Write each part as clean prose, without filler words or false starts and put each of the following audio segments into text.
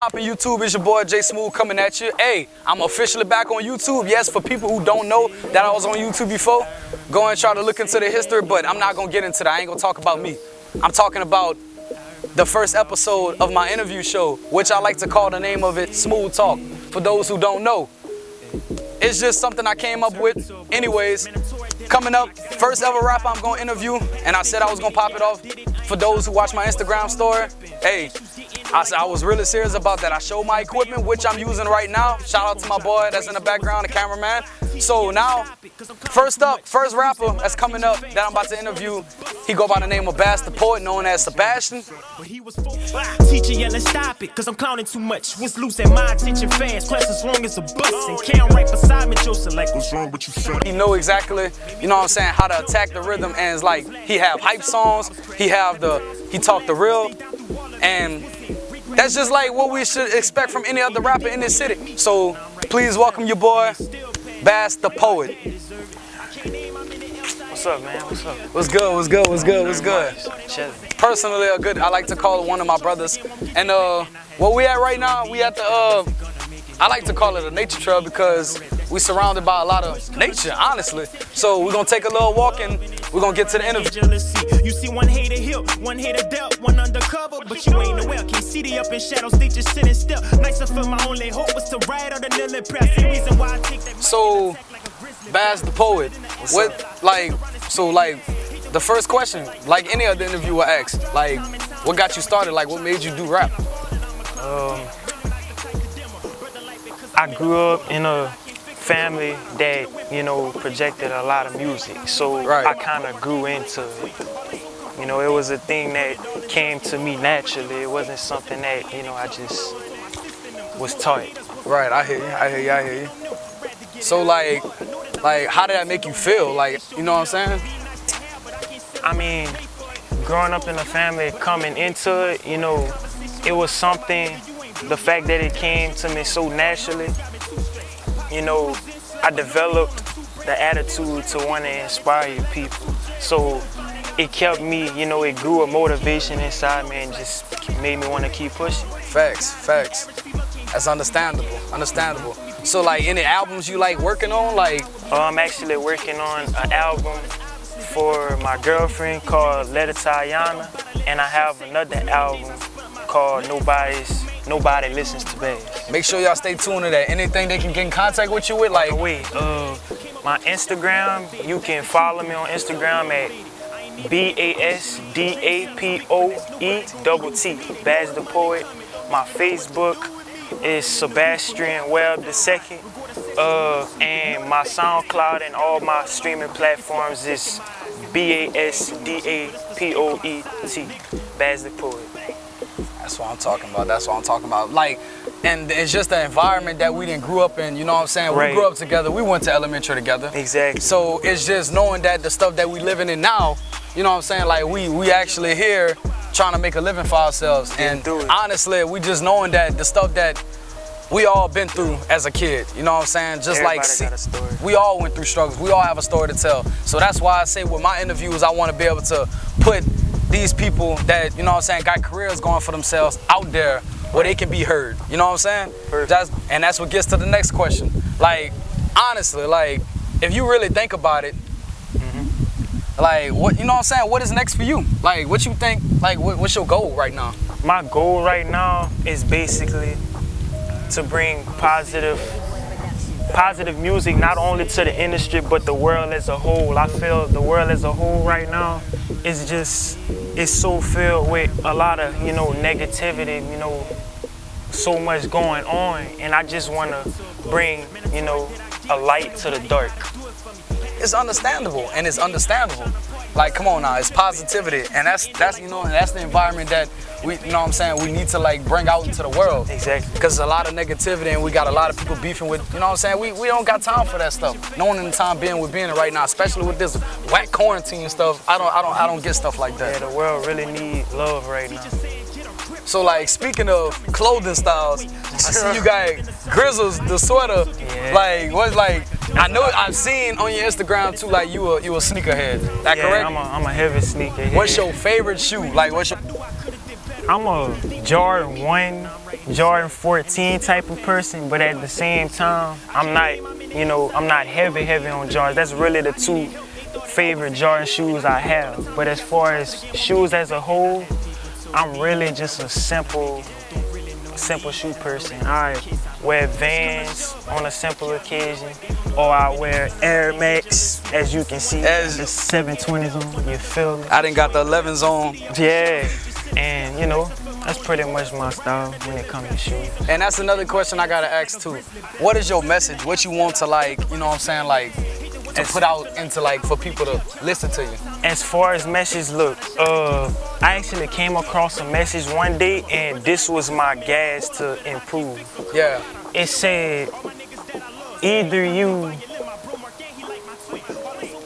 Poppin' YouTube, it's your boy Smzzth coming at you. Hey, I'm officially back on YouTube. Yes, for people who don't know that I was on YouTube before, go and try to look into the history, but I'm not gonna get into that. I ain't gonna talk about me. I'm talking about the first episode of my interview show, which I like to call the name of it Smooth Talk. For those who don't know, it's just something I came up with. Anyways, coming up, first ever rapper I'm gonna interview, and I said I was gonna pop it off. For those who watch my Instagram story, hey, I was really serious about that. I showed my equipment, which I'm using right now. Shout out to my boy that's in the background, the cameraman. So now, first rapper that's coming up that I'm about to interview, he go by the name of BasDaPoet, known as Sebastian. Teacher yelling, stop it, cause I'm clowning too much. What's losing my attention fast, class as long as a bus. And Cam right beside me, Joseph, like, what's wrong with you, son? He know exactly, you know what I'm saying, how to attack the rhythm, and it's like, he have hype songs, he talk the real, and that's just like what we should expect from any other rapper in this city. So please welcome your boy, BasDaPoet. What's up, man? What's up? What's good? What's good? What's good? What's good? Chillin'. Personally, I like to call it one of my brothers. And where we at right now, we at the I like to call it a nature trail because we surrounded by a lot of nature, honestly. So we're gonna take a little walk and we're gonna get to the interview. You see one hater here, one hater dealt, one undercover, but you ain't aware. Can't see the up in shadows, they just sitting still. Nicer for my only hope was to ride or the nil and press. The reason why I take that. So, BasDaPoet, the first question, like any other interviewer asks, like, what got you started? Like, what made you do rap? I grew up in a family that, you know, projected a lot of music. So Right. I kind of grew into it. You know, it was a thing that came to me naturally. It wasn't something that, you know, I just was taught. Right, I hear you. So like, how did that make you feel? Like, you know what I'm saying? I mean, growing up in a family, coming into it, you know, it was something, the fact that it came to me so naturally, you know, I developed the attitude to want to inspire people. So it kept me, you know, it grew a motivation inside me and just made me want to keep pushing. Facts. That's understandable. So like, any albums you like working on? Like, I'm actually working on an album for my girlfriend called Letter Tayana, and I have another album called Nobody Listens to Bass. make sure y'all stay tuned to that. Anything they can get in contact with you with? Like, My Instagram, you can follow me on Instagram at BasDaPoet, BasDaPoet. My Facebook is Sebastian Webb II, and my SoundCloud and all my streaming platforms is BasDaPoet, BasDaPoet. that's what I'm talking about. Like, and it's just the environment that we didn't grew up in, you know what I'm saying? Right. We grew up together, we went to elementary together. Exactly. So it's just knowing that the stuff that we living in now, you know what I'm saying? Like, we actually here trying to make a living for ourselves. And honestly, we just knowing that the stuff that we all been through as a kid, you know what I'm saying? Just Everybody like, got a story. we all went through struggles. We all have a story to tell. So that's why I say with my interviews, I want to be able to put these people that, you know what I'm saying, got careers going for themselves out there where they can be heard. You know what I'm saying? Perfect. That's what gets to the next question. Like, honestly, like, if you really think about it, like, what, you know what I'm saying, what is next for you? Like, what you think, like, what's your goal right now? My goal right now is basically to bring positive music not only to the industry but the world as a whole. I feel the world as a whole right now it's so filled with a lot of, you know, negativity, you know, so much going on, and I just want to bring, you know, a light to the dark. It's understandable, and it's understandable. Like, come on now, it's positivity, and that's you know, and that's the environment that we, you know what I'm saying, we need to like bring out into the world. Exactly. Because there's a lot of negativity, and we got a lot of people beefing with, you know what I'm saying, we don't got time for that stuff. No one in the time being we're being in right now, especially with this whack quarantine stuff. I don't get stuff like that. Yeah, the world really needs love right now. So like, speaking of clothing styles, I see you got Grizzles, the sweater. Yeah. Like, what's like, I know I've seen on your Instagram too, like you a sneakerhead. That correct? I'm a heavy sneakerhead. What's your favorite shoe? Like, what's your I'm a Jordan 1, Jordan 14 type of person, but at the same time, I'm not heavy on Jordans. That's really the two favorite Jordan shoes I have. But as far as shoes as a whole, I'm really just a simple shoe person. I wear Vans on a simple occasion, or I wear Air Max, as you can see, the 720s on, you feel me? I done got the 11s on. Yeah, and you know, that's pretty much my style when it comes to shoes. And that's another question I gotta ask too. What is your message? What you want to like, you know what I'm saying, like, to put out into like, for people to listen to you? As far as message, look, I actually came across a message one day and this was my gas to improve. Yeah. It said, either you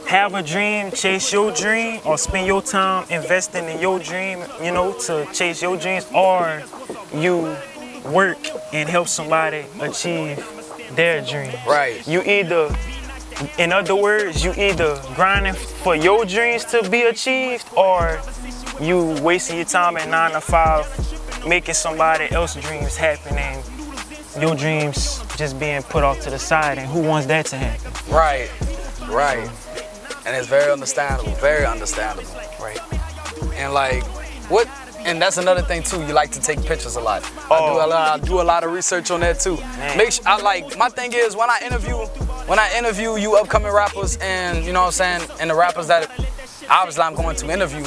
have a dream, chase your dream, or spend your time investing in your dream, you know, to chase your dreams, or you work and help somebody achieve their dream. Right. You either, in other words, you either grinding for your dreams to be achieved, or you wasting your time at 9 to 5 making somebody else's dreams happen and your dreams just being put off to the side, and who wants that to happen? Right, right. And it's very understandable, right? And like, and that's another thing too, you like to take pictures a lot. I do a lot of research on that too. Man. My thing is, when I interview you upcoming rappers, and you know what I'm saying, and the rappers that obviously I'm going to interview,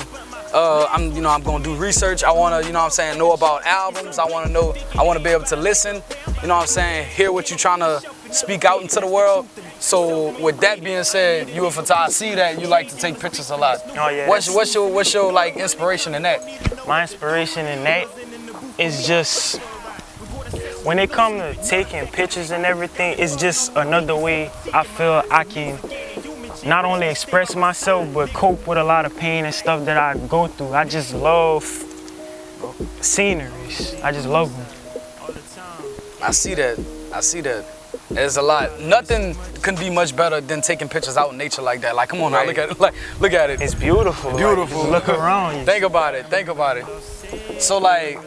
I'm gonna do research. I wanna, you know what I'm saying, know about albums. I wanna be able to listen, you know what I'm saying, hear what you're trying to speak out into the world. So with that being said, you a photographer, I see that you like to take pictures a lot. Oh yeah. What's your like inspiration in that? My inspiration in that is just, when it comes to taking pictures and everything, it's just another way I feel I can not only express myself, but cope with a lot of pain and stuff that I go through. I just love sceneries. I just love them. I see that. There's a lot. Nothing can be much better than taking pictures out in nature like that. Like, come on, now, look at it. Like, look at it. It's beautiful. Beautiful. Like, look around you. Think about it. So like,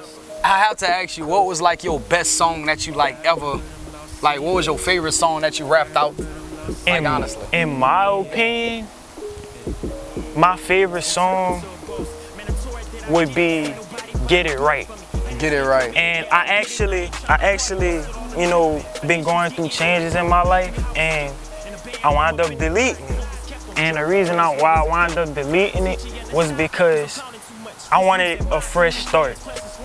I have to ask you, what was like your best song that you like ever, like what was your favorite song that you rapped out? Like, honestly. In my opinion, my favorite song would be Get It Right. Get It Right. And I actually, you know, been going through changes in my life, and I wound up deleting it. And the reason why I wound up deleting it was because I wanted a fresh start.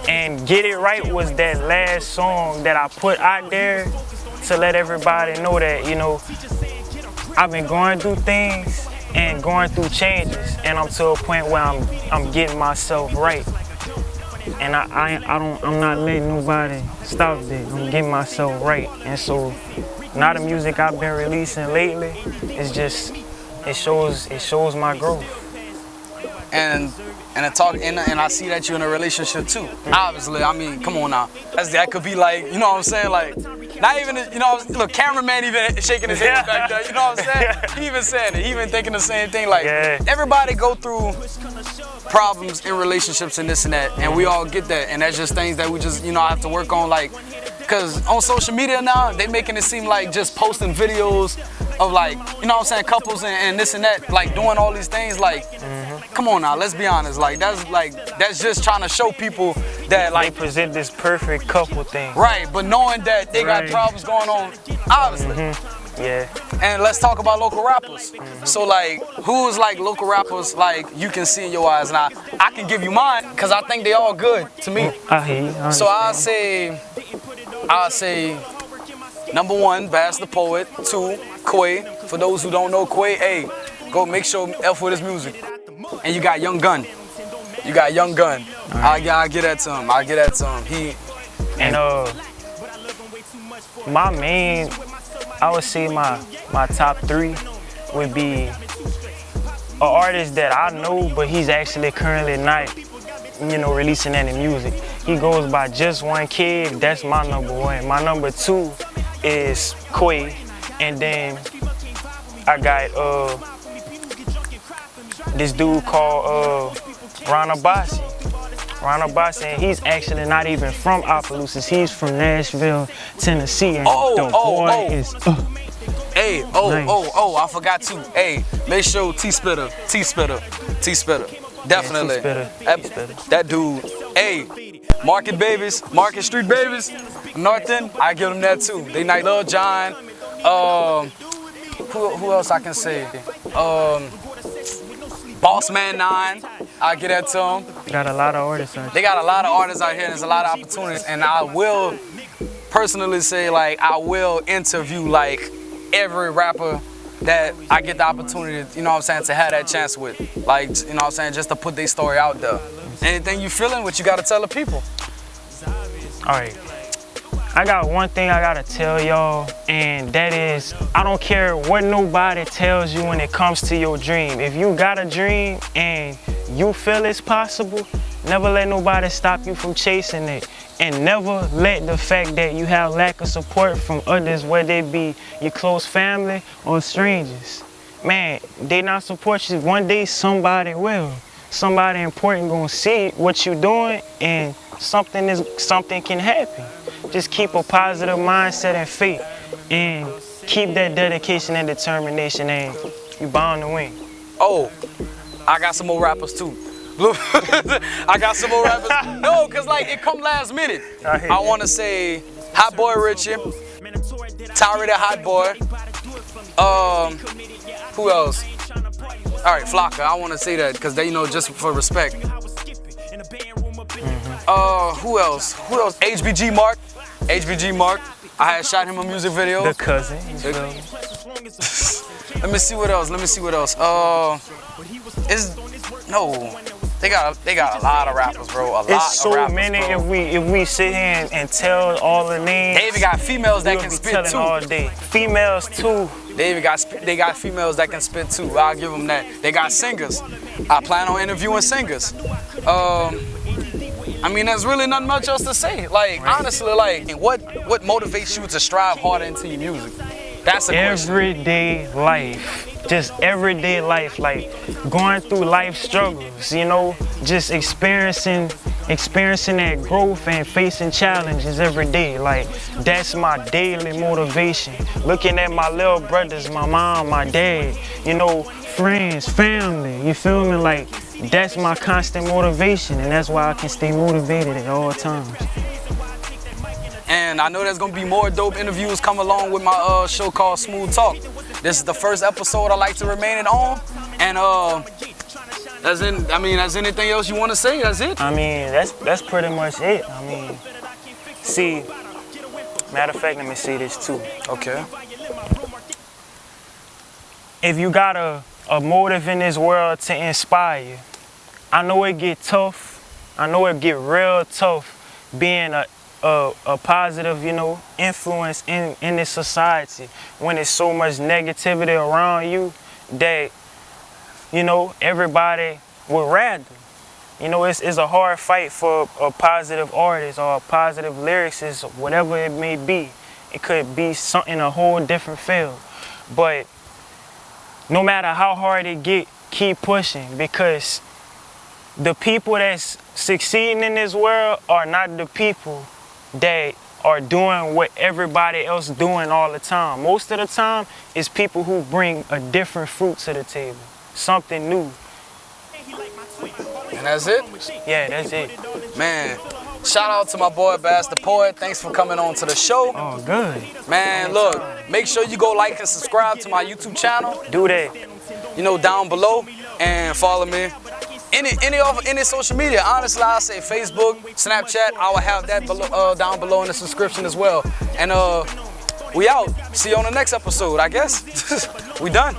And Get It Right was that last song that I put out there to let everybody know that, you know, I've been going through things and going through changes, and I'm to a point where I'm getting myself right. And I'm not letting nobody stop that. I'm getting myself right. And so now the music I've been releasing lately is just, it shows my growth. And I see that you're in a relationship too. Obviously, I mean, come on now. That could be like, you know what I'm saying, like, not even, you know, look, cameraman even shaking his head back there, you know what I'm saying? He even saying it, he even thinking the same thing, like, everybody go through problems in relationships and this and that, and we all get that, and that's just things that we just, you know, have to work on, like, because on social media now, they making it seem like just posting videos of like, you know what I'm saying, couples and this and that, like doing all these things, like, come on now, let's be honest, that's just trying to show people that like, they present this perfect couple thing. Right, but knowing that they got problems going on, obviously. Yeah. And let's talk about local rappers. So like, who's like local rappers like you can see in your eyes? Now, I can give you mine, because I think they all good to me. I hear you. So I'll say, number 1, BasDaPoet. 2, Quay. For those who don't know Quay, hey, go make sure F with his music. And you got Young Gun. I'll get that to him. My main, I would say my top 3 would be an artist that I know, but he's actually currently not, you know, releasing any music. He goes by Just One Kid. That's my number 1. My number 2 is Quay, and then I got this dude called Rana Basi. Ronald Boss, and he's actually not even from Opelousas. He's from Nashville, Tennessee. And the boy is. Hey, I forgot to. Hey, make sure T-Splitter. Definitely. Yeah, T-Splitter. That dude. Hey, Market Babies, Market Street Babies, Norton, I give them that too. They night Lil John. Who else I can say? Boss Man 9, I get that to them. Got a lot of artists out here. They got a lot of artists out here, and there's a lot of opportunities. And I will personally say, like, I will interview, like, every rapper that I get the opportunity, you know what I'm saying, to have that chance with. Like, you know what I'm saying, just to put their story out there. Anything you feeling, what you gotta tell the people? All right. I got one thing I gotta tell y'all, and that is, I don't care what nobody tells you when it comes to your dream. If you got a dream and you feel it's possible, never let nobody stop you from chasing it. And never let the fact that you have lack of support from others, whether they be your close family or strangers. Man, they not support you. One day somebody will. Somebody important gonna see what you're doing, and something can happen. Just keep a positive mindset and faith, and keep that dedication and determination, and you bound to win. Oh, I got some more rappers too. I got some more rappers. No, cause like it come last minute. I wanna say Hot Boy Richie, Tyra the Hot Boy. Who else? All right, Flocka. I wanna say that because they, you know, just for respect. Who else? HBG Mark. I had shot him a music video. The cousin. Let me see what else. They got a lot of rappers, bro. It's so many. Bro. If we sit here and tell all the names, they even got females that can spit too. All day. Females too. They got females that can spit too. I'll give them that. They got singers. I plan on interviewing singers. I mean, there's really nothing much else to say. Like, honestly, like, what motivates you to strive harder into your music? That's a question. Everyday life. Just everyday life, like going through life struggles, you know, just experiencing that growth and facing challenges every day. Like, that's my daily motivation. Looking at my little brothers, my mom, my dad, you know, friends, family, you feel me? Like, that's my constant motivation, and that's why I can stay motivated at all times. And I know there's gonna be more dope interviews come along with my show called Smooth Talk. This is the first episode I like to remain it on. And as anything else you wanna say, that's it? I mean, that's pretty much it. I mean, see, matter of fact, let me say this too. Okay. If you got a motive in this world to inspire you, I know it get tough. I know it get real tough being a positive, you know, influence in this society when there's so much negativity around you that, you know, everybody would rather. You know, it's a hard fight for a positive artist or a positive lyricist, whatever it may be. It could be something a whole different field. But no matter how hard it get, keep pushing, because the people that's succeeding in this world are not the people that are doing what everybody else doing all the time. Most of the time, it's people who bring a different fruit to the table, something new. And that's it? Yeah, that's it. Man, shout out to my boy BasDaPoet. Thanks for coming on to the show. Oh, good. Man, look, make sure you go like and subscribe to my YouTube channel. Do that. You know, down below, and follow me. Any social media, honestly, I'll say Facebook, Snapchat. I will have that below, down below in the description as well. And we out. See you on the next episode, I guess. We done.